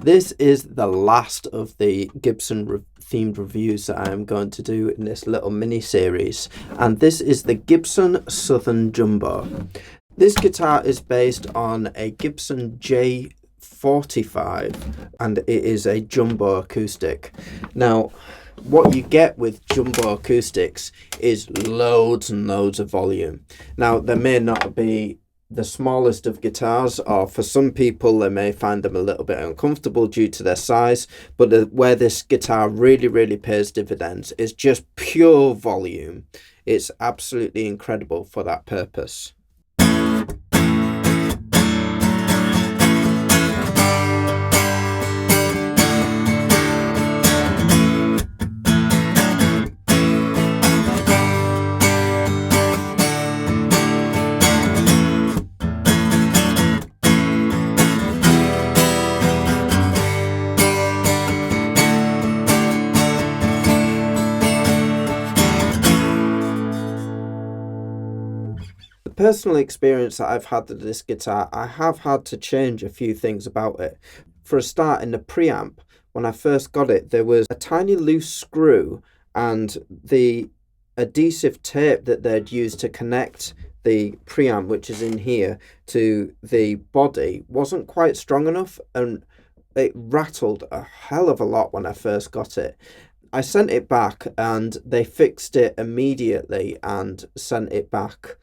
This is the last of the Gibson themed reviews that I am going to do in this little mini series, and this is the Gibson Southern Jumbo. This guitar is based on a Gibson J45 and it is a jumbo acoustic. Now, what you get with jumbo acoustics is loads and loads of volume. Now, there may not be the smallest of guitars, or for some people they may find them a little bit uncomfortable due to their size, but where this guitar really pays dividends is just pure volume. It's absolutely incredible for that purpose. Personal experience that I've had with this guitar, I have had to change a few things about it. For a start, in the preamp, when I first got it, there was a tiny loose screw, and the adhesive tape that they'd used to connect the preamp, which is in here, to the body wasn't quite strong enough, and it rattled a hell of a lot when I first got it. I sent it back and they fixed it immediately and sent it back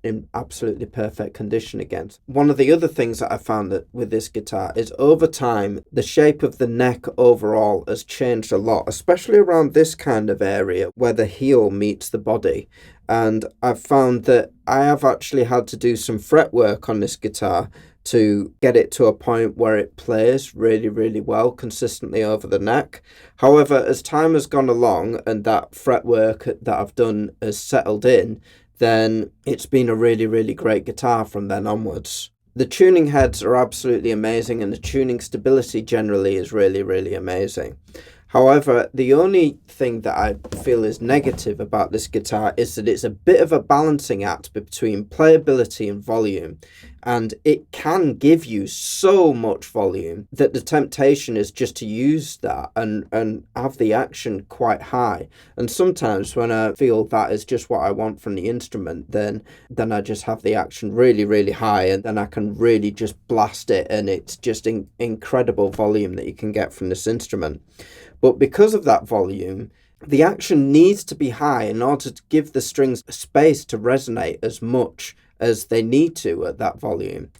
in absolutely perfect condition again. One of the other things that I found that with this guitar is over time the shape of the neck overall has changed a lot, especially around this kind of area where the heel meets the body. And I've found that I have actually had to do some fret work on this guitar to get it to a point where it plays really well consistently over the neck. However, as time has gone along and that fret work that I've done has settled in, then it's been a really great guitar from then onwards. The tuning heads are absolutely amazing, and the tuning stability generally is really amazing. However, the only thing that I feel is negative about this guitar is that it's a bit of a balancing act between playability and volume, and it can give you so much volume that the temptation is just to use that and have the action quite high. And sometimes when I feel that is just what I want from the instrument, then I just have the action really high, and then I can really just blast it, and it's just incredible volume that you can get from this instrument. But because of that volume, the action needs to be high in order to give the strings space to resonate as much as they need to at that volume.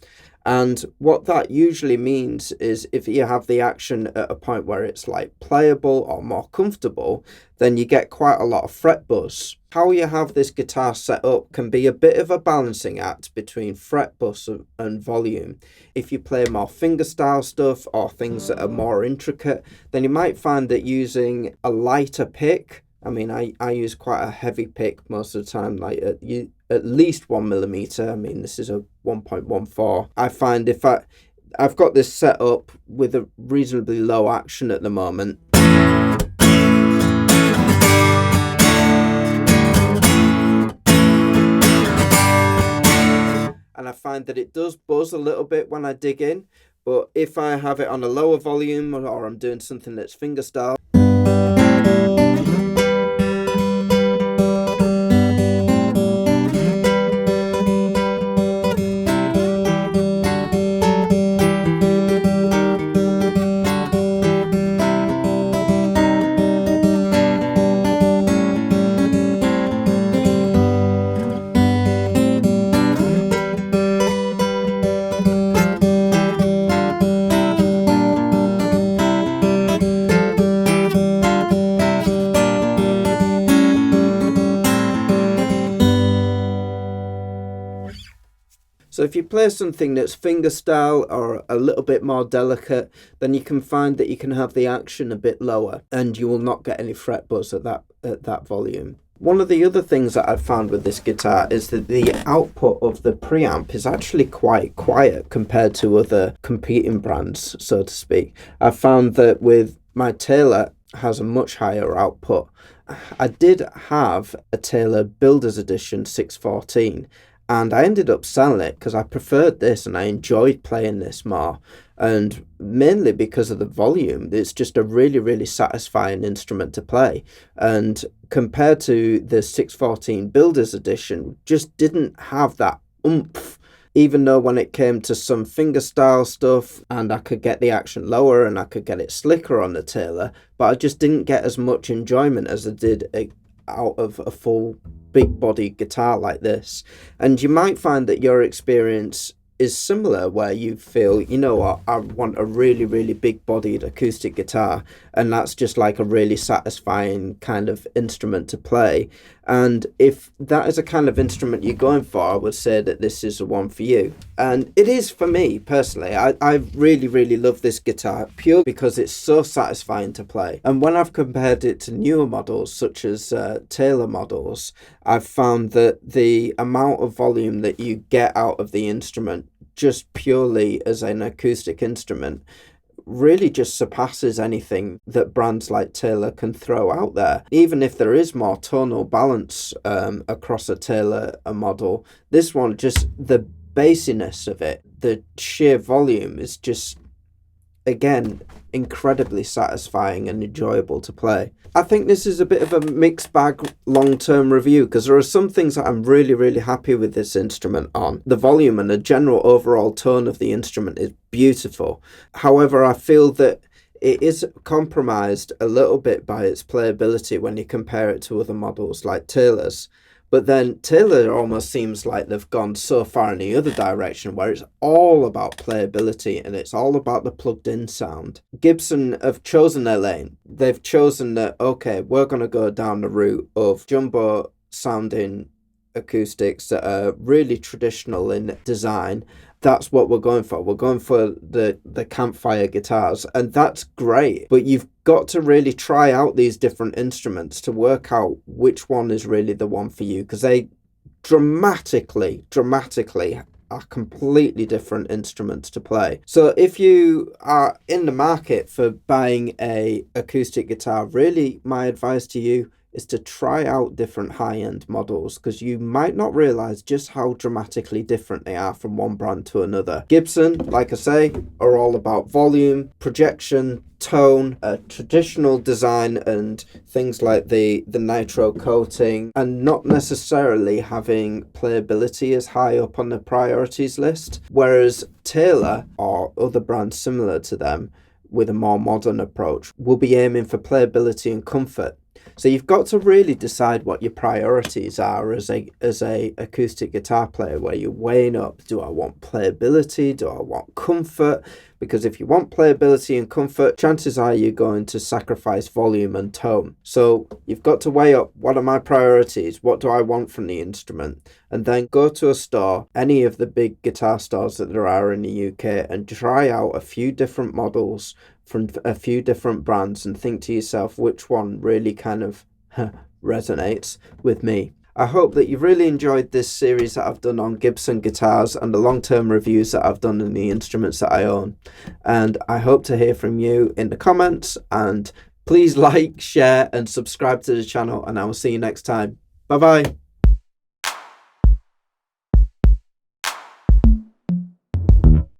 And what that usually means is if you have the action at a point where it's like playable or more comfortable, then you get quite a lot of fret buzz. How you have this guitar set up can be a bit of a balancing act between fret buzz and volume. If you play more fingerstyle stuff or things that are more intricate, then you might find that using a lighter pick, I mean, I use quite a heavy pick most of the time, like at least 1mm. I mean, this is a 1.14. I find if I've got this set up with a reasonably low action at the moment, and I find that it does buzz a little bit when I dig in. But if I have it on a lower volume, or I'm doing something that's fingerstyle, so if you play something that's fingerstyle or a little bit more delicate, then you can find that you can have the action a bit lower and you will not get any fret buzz at that volume. One of the other things that I've found with this guitar is that the output of the preamp is actually quite quiet compared to other competing brands, so to speak. I've found that with my Taylor has a much higher output. I did have a Taylor Builder's Edition 614, and I ended up selling it because I preferred this and I enjoyed playing this more, and mainly because of the volume. It's just a really, really satisfying instrument to play, and compared to the 614 Builders Edition, just didn't have that oomph. Even though when it came to some fingerstyle stuff, and I could get the action lower and I could get it slicker on the Taylor, but I just didn't get as much enjoyment as I did out of a full big body guitar like this. And you might find that your experience is similar, where you feel, you know what, I want a really, really big bodied acoustic guitar, and that's just like a really satisfying kind of instrument to play. And if that is a kind of instrument you're going for, I would say that this is the one for you. And it is for me personally. I really, really love this guitar purely because it's so satisfying to play. And when I've compared it to newer models such as Taylor models, I've found that the amount of volume that you get out of the instrument just purely as an acoustic instrument really just surpasses anything that brands like Taylor can throw out there. Even if there is more tonal balance across a Taylor model, this one, just the bassiness of it, the sheer volume is just, again, incredibly satisfying and enjoyable to play. I think this is a bit of a mixed bag long-term review, because there are some things that I'm really, really happy with this instrument on. The volume and the general overall tone of the instrument is beautiful. However, I feel that it is compromised a little bit by its playability when you compare it to other models like Taylor's. But then Taylor almost seems like they've gone so far in the other direction, where it's all about playability and it's all about the plugged in sound. Gibson have chosen their lane. They've chosen that, okay, we're going to go down the route of jumbo sounding acoustics that are really traditional in design. That's what we're going for. We're going for the campfire guitars, and that's great. But you've got to really try out these different instruments to work out which one is really the one for you, because they dramatically are completely different instruments to play. So if you are in the market for buying a acoustic guitar, really my advice to you is to try out different high-end models, because you might not realize just how dramatically different they are from one brand to another. Gibson, like I say, are all about volume, projection, tone, traditional design, and things like the nitro coating, and not necessarily having playability as high up on the priorities list. Whereas Taylor, or other brands similar to them with a more modern approach, will be aiming for playability and comfort. So you've got to really decide what your priorities are as a acoustic guitar player, where you're weighing up, do I want playability? Do I want comfort? Because if you want playability and comfort, chances are you're going to sacrifice volume and tone. So you've got to weigh up, what are my priorities? What do I want from the instrument? And then go to a store, any of the big guitar stores that there are in the UK, and try out a few different models from a few different brands and think to yourself which one really kind of resonates with me. I hope that you've really enjoyed this series that I've done on Gibson guitars and the long-term reviews that I've done in the instruments that I own. And I hope to hear from you in the comments, and please like, share and subscribe to the channel, and I will see you next time. Bye bye.